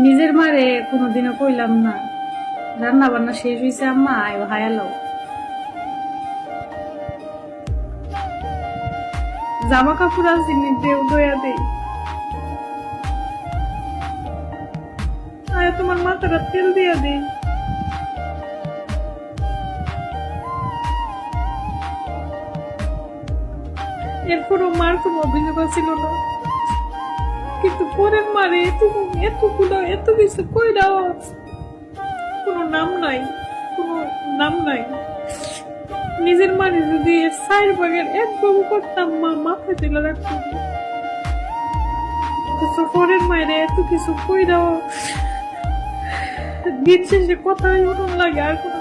নিজের মারে কোনোদিনও কইলাম না রান্না বান্না শেষ হয়েছে, আম্মা আয় ভায়ালো জামা কাপড় আছে দেও দয়া দেই, আয় তোমার মাথাটা তেল দিয়া দেই। এরপরও মার কোনো অভিযোগ ছিল না, কিন্তু পরের মারে এতগুলো এত কিছু কইরাও কোনো নাম নাই, কোনো নাম নাই। নিজের মারে যদি এর 4 ভাগের 1 ভাগ করতাম মা মাথায় তুলে রাখতো, অথচ পরের মায়ের এত কিছু কইরাও দিন শেষে কথাই উঠুন লাগে আর কোনো